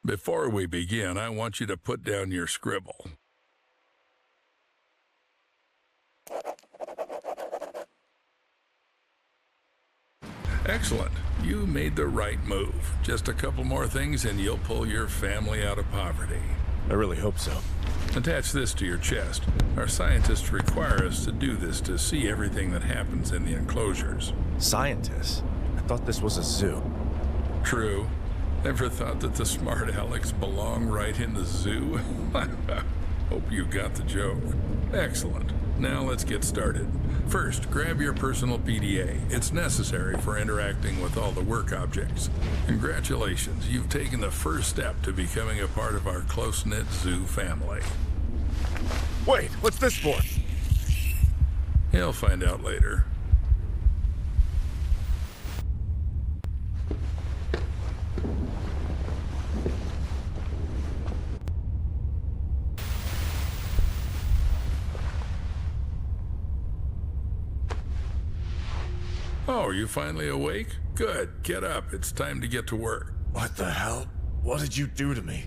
Before we begin, I want you to put down your scribble. Excellent. You made the right move. Just a couple more things and you'll pull your family out of poverty. I really hope so. Attach this to your chest. Our scientists require us to do this to see everything that happens in the enclosures. Scientists? I thought this was a zoo. True. Ever thought that the smart Alex belong right in the zoo? Hope you got the joke. Excellent. Now let's get started. First, grab your personal PDA. It's necessary for interacting with all the work objects. Congratulations, you've taken the first step to becoming a part of our close-knit zoo family. Wait, what's this for? You'll find out later. Oh, are you finally awake? Good. Get up. It's time to get to work. What the hell? What did you do to me?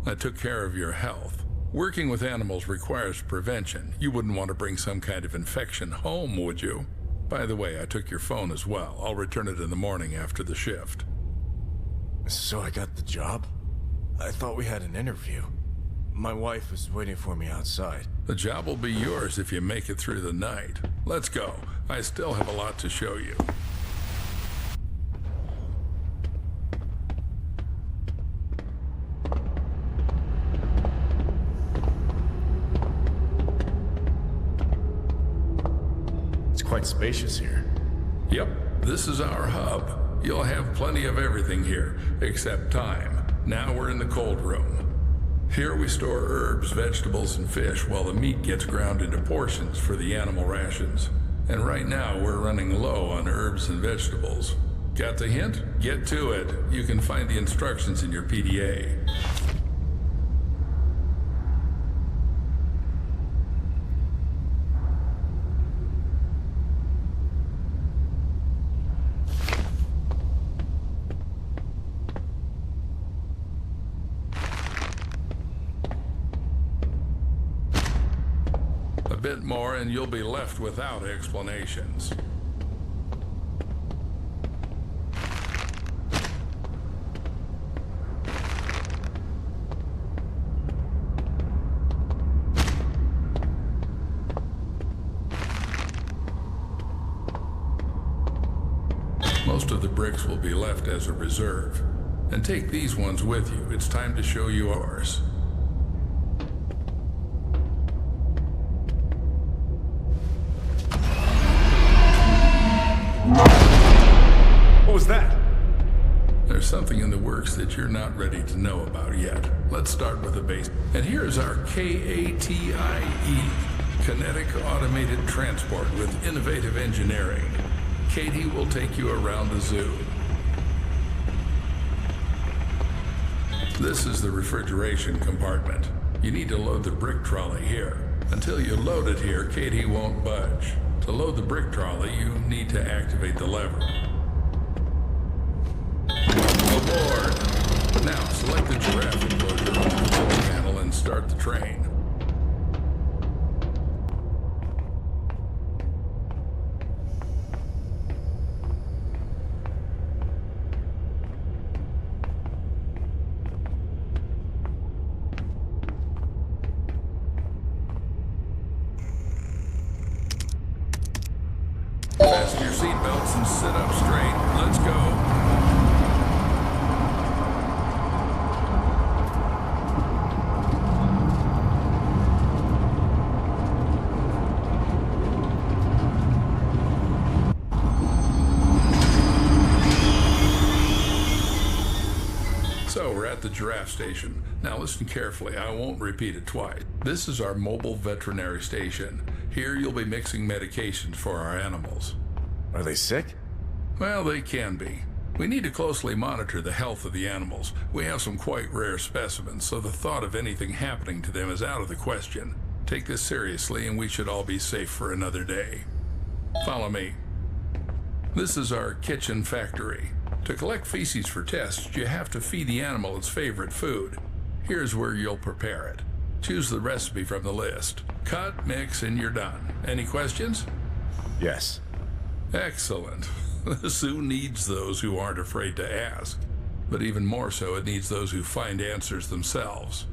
I took care of your health. Working with animals requires prevention. You wouldn't want to bring some kind of infection home, would you? By the way, I took your phone as well. I'll return it in the morning after the shift. So I got the job? I thought we had an interview. My wife is waiting for me outside. The job will be yours if you make it through the night. Let's go. I still have a lot to show you. It's quite spacious here. Yep, this is our hub. You'll have plenty of everything here, except time. Now we're in the cold room. Here we store herbs, vegetables, and fish while the meat gets ground into portions for the animal rations. And right now we're running low on herbs and vegetables. Got the hint? Get to it. You can find the instructions in your PDA. A bit more and you'll be left without explanations. Most of the bricks will be left as a reserve. And take these ones with you. It's time to show you ours. What was that? There's something in the works that you're not ready to know about yet. Let's start with the base. And here's our KATIE, Kinetic Automated Transport with Innovative Engineering. Katie will take you around the zoo. This is the refrigeration compartment. You need to load the brick trolley here. Until you load it here, Katie won't budge. To load the brick trolley, you need to activate the lever. Aboard! Now, select the giraffe enclosure on the control panel and start the train. Fasten your seatbelts and sit up straight. Let's go. So we're at the giraffe station. Now listen carefully, I won't repeat it twice. This is our mobile veterinary station. Here you'll be mixing medications for our animals. Are they sick? Well, they can be. We need to closely monitor the health of the animals. We have some quite rare specimens, so the thought of anything happening to them is out of the question. Take this seriously and we should all be safe for another day. Follow me. This is our kitchen factory. To collect feces for tests, you have to feed the animal its favorite food. Here's where you'll prepare it. Choose the recipe from the list. Cut, mix, and you're done. Any questions? Yes. Excellent. The zoo needs those who aren't afraid to ask. But even more so, it needs those who find answers themselves.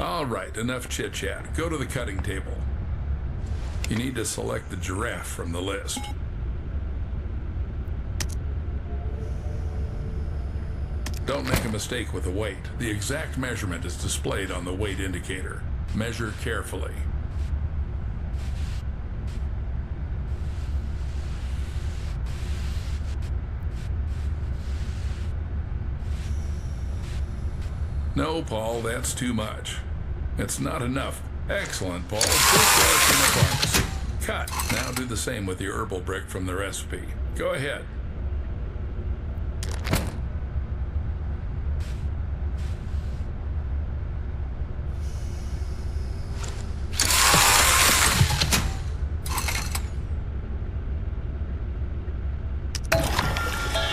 All right, enough chit-chat. Go to the cutting table. You need to select the giraffe from the list. Don't make a mistake with the weight. The exact measurement is displayed on the weight indicator. Measure carefully. No, Paul, that's too much. It's not enough. Excellent, Paul. Just like in the pharmacy. Cut. Now do the same with the herbal brick from the recipe. Go ahead.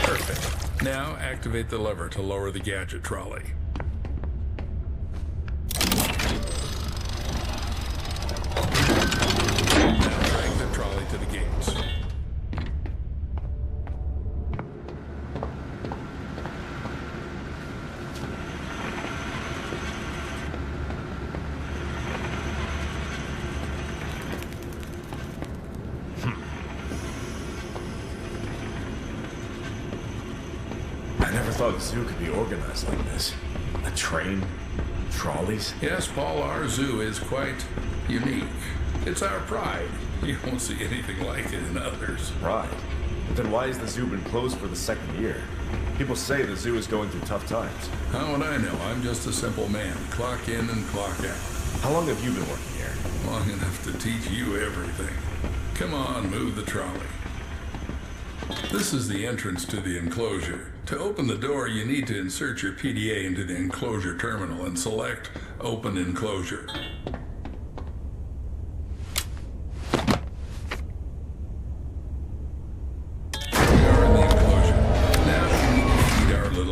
Perfect. Now activate the lever to lower the gadget trolley. To the gates. I never thought a zoo could be organized like this. A train, trolleys. Yes, Paul, our zoo is quite unique. It's our pride. You won't see anything like it in others. Right. But then why has the zoo been closed for the second year? People say the zoo is going through tough times. How would I know? I'm just a simple man. Clock in and clock out. How long have you been working here? Long enough to teach you everything. Come on, move the trolley. This is the entrance to the enclosure. To open the door, you need to insert your PDA into the enclosure terminal and select Open Enclosure.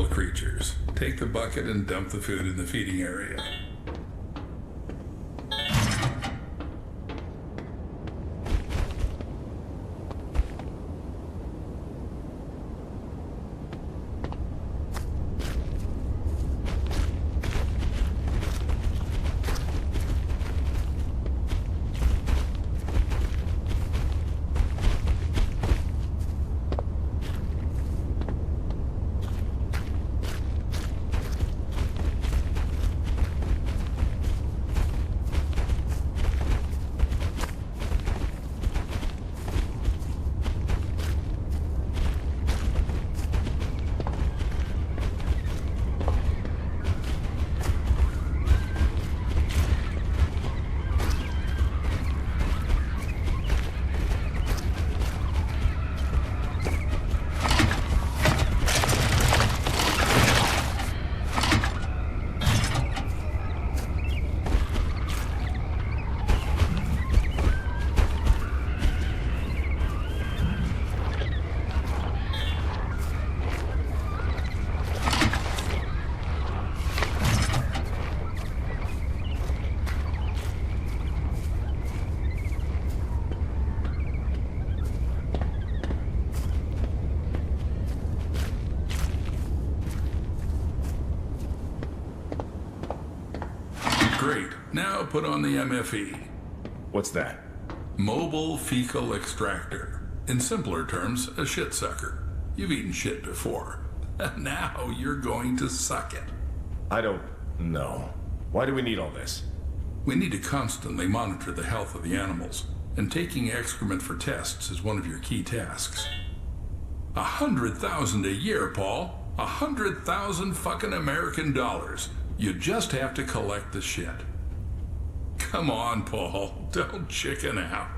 Creatures. Take the bucket and dump the food in the feeding area. Great. Now put on the MFE. What's that? Mobile Fecal Extractor. In simpler terms, a shit sucker. You've eaten shit before. Now you're going to suck it. I don't know. Why do we need all this? We need to constantly monitor the health of the animals, and taking excrement for tests is one of your key tasks. 100,000 a year, Paul. 100,000 fucking American dollars. You just have to collect the shit. Come on, Paul. Don't chicken out.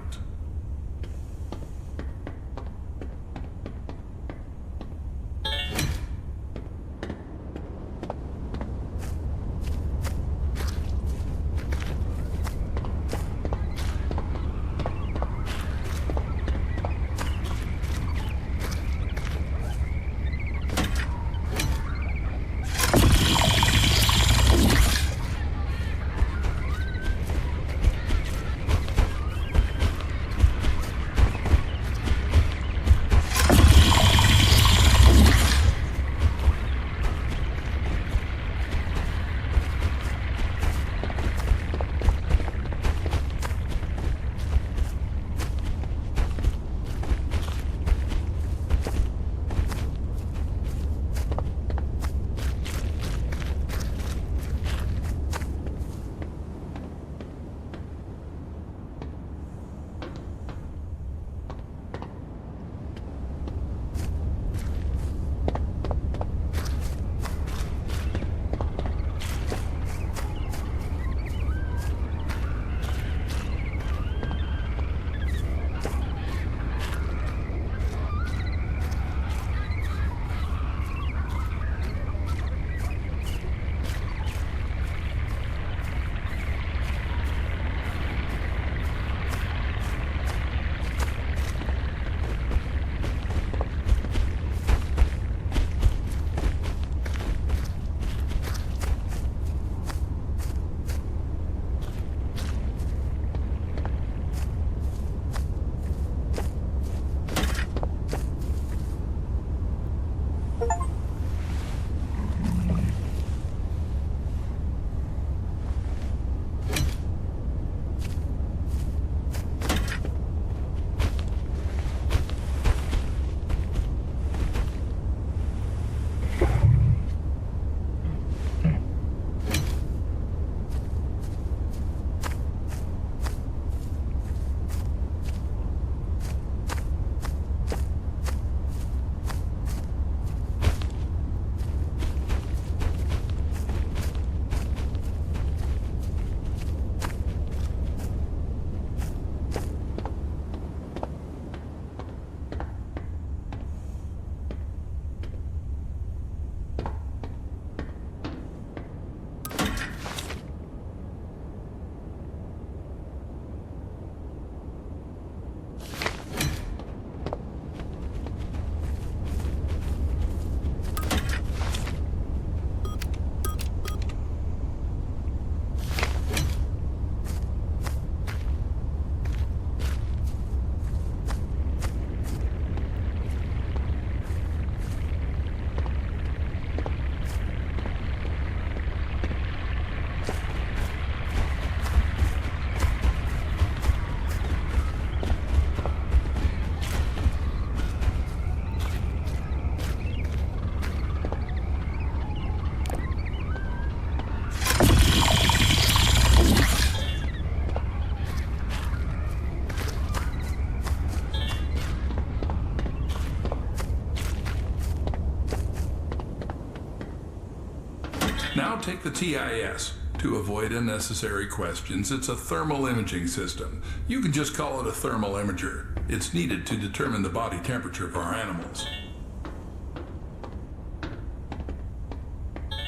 take the TIS. To avoid unnecessary questions, it's a thermal imaging system. You can just call it a thermal imager. It's needed to determine the body temperature of our animals.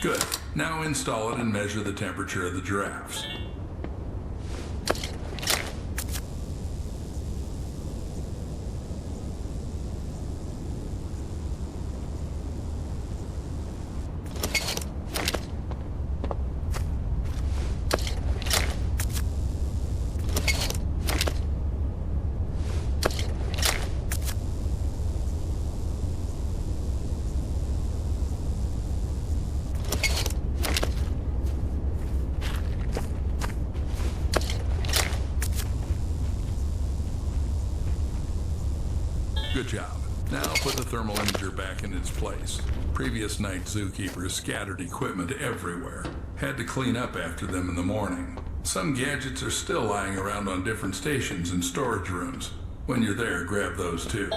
Good. Now install it and measure the temperature of the giraffes. Good job. Now put the thermal imager back in its place. Previous night zookeepers scattered equipment everywhere. Had to clean up after them in the morning. Some gadgets are still lying around on different stations and storage rooms. When you're there, grab those too.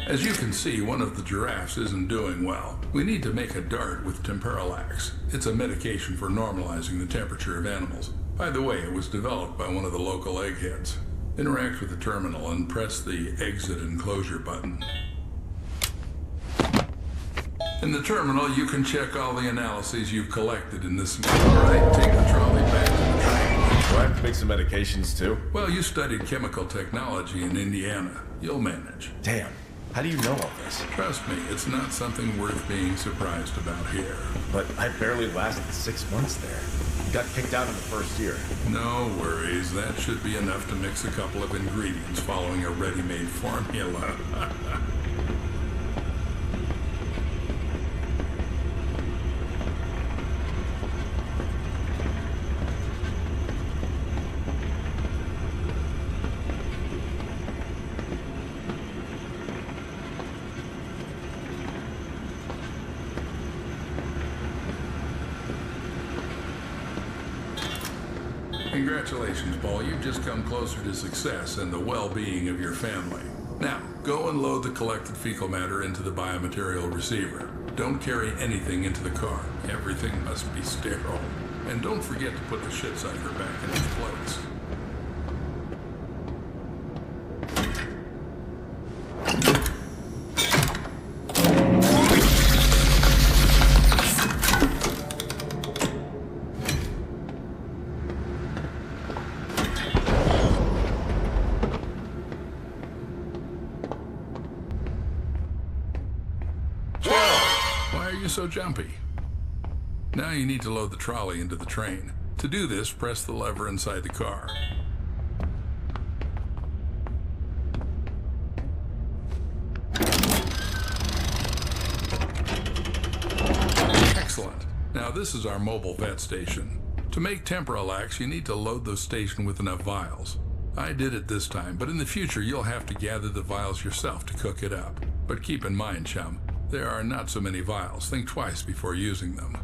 As you can see, one of the giraffes isn't doing well. We need to make a dart with temperalax. It's a medication for normalizing the temperature of animals. By the way, it was developed by one of the local eggheads. Interact with the terminal and press the exit and closure button. In the terminal, you can check all the analyses you've collected in this. Alright, take the trolley back to the train. Do I have to make some medications too? Well, you studied chemical technology in Indiana. You'll manage. Damn. How do you know all this? Trust me, it's not something worth being surprised about here. But I barely lasted 6 months there. Got kicked out in the first year. No worries. That should be enough to mix a couple of ingredients following a ready-made formula. Congratulations, Paul. You've just come closer to success and the well-being of your family. Now, go and load the collected fecal matter into the biomaterial receiver. Don't carry anything into the car. Everything must be sterile. And don't forget to put the shit sucker back in its place. Why are you so jumpy? Now you need to load the trolley into the train. To do this, press the lever inside the car. Excellent. Now this is our mobile vet station. To make temperalax, you need to load the station with enough vials. I did it this time, but in the future you'll have to gather the vials yourself to cook it up. But keep in mind, chum, there are not so many vials. Think twice before using them.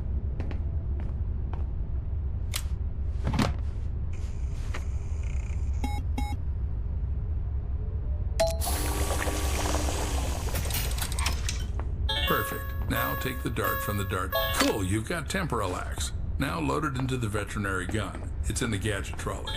Perfect. Now take the dart from the dart. Cool, you've got temperalax. Now load it into the veterinary gun. It's in the gadget trolley.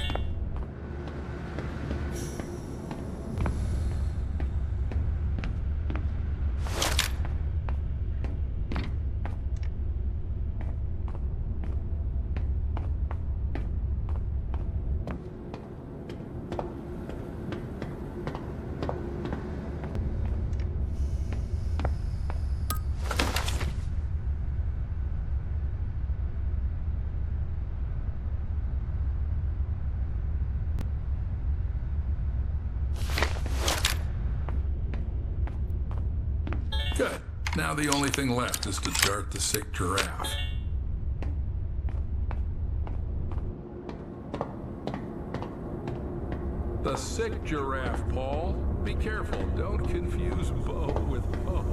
Good. Now the only thing left is to dart the sick giraffe. The sick giraffe, Paul. Be careful. Don't confuse Bo with Bo.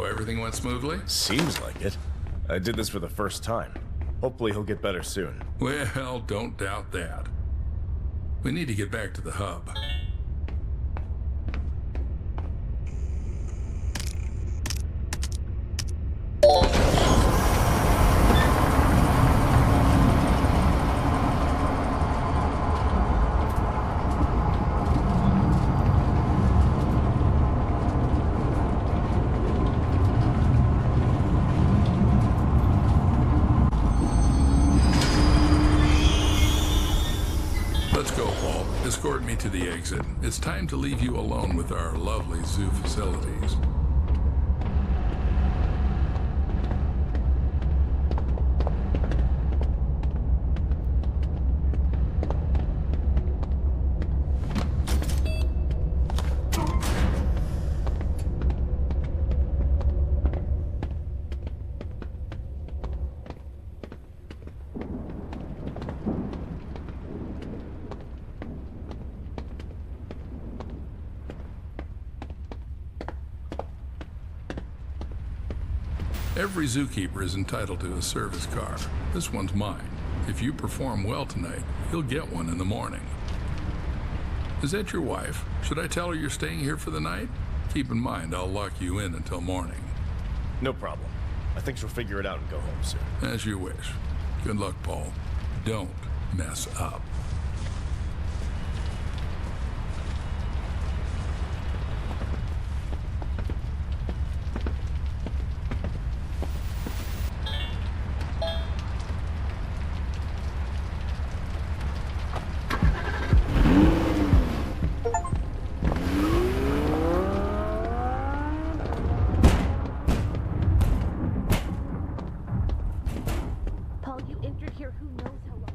everything went smoothly? Seems like it. I did this for the first time. Hopefully he'll get better soon. Well, don't doubt that. We need to get back to the hub. Let's go, Paul. Escort me to the exit. It's time to leave you alone with our lovely zoo facilities. Every zookeeper is entitled to a service car. This one's mine. If you perform well tonight, you'll get one in the morning. Is that your wife? Should I tell her you're staying here for the night? Keep in mind, I'll lock you in until morning. No problem. I think she'll figure it out and go home soon. As you wish. Good luck, Paul. Don't mess up. Paul, you entered here who knows how long.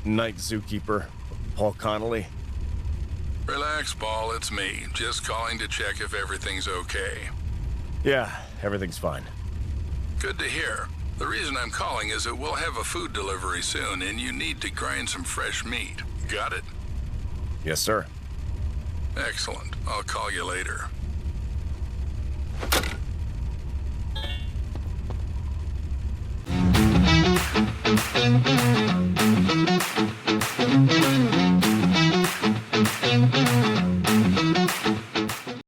Night zookeeper, Paul Connolly. Relax, Paul, it's me. Just calling to check if everything's okay. Yeah, everything's fine. Good to hear. The reason I'm calling is that we'll have a food delivery soon, and you need to grind some fresh meat. Got it? Yes, sir. Excellent. I'll call you later.